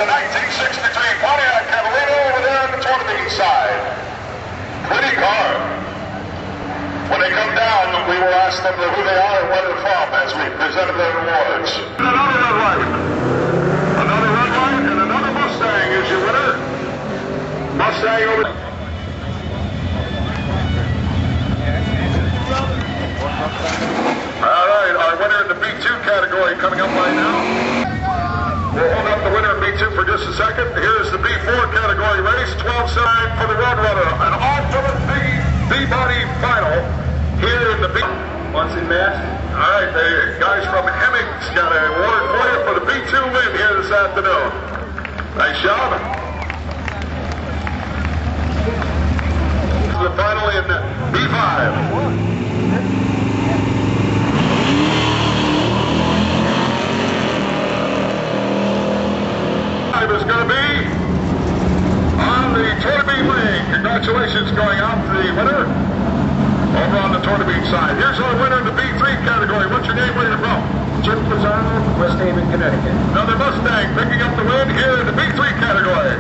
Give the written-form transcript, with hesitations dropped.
the 1963 Pontiac Catalina over there on the Tornabean side. Pretty car. When they come down, we will ask them who they are and where they're from as we presented their awards. Another red light. Another red light and another Mustang is your winner. Mustang over. All right, our winner in the B2 category coming up right now. We'll hold up the winner in B2 for just a second. Here's the B4 category race, 12-side for the Roadrunner. An ultimate B-body final here in the B. Once in match. All right, the guys from Hemmings got an award for you for the B2 win here this afternoon. Nice job. The final in B5. Is going to be on the Tornabean Ring. Congratulations going out to the winner over on the Tornabean side. Here's our winner in the B3 category. What's your name? Where are you from? Jim Pizzano, West Haven, Connecticut. Another Mustang picking up the win here in the B3 category.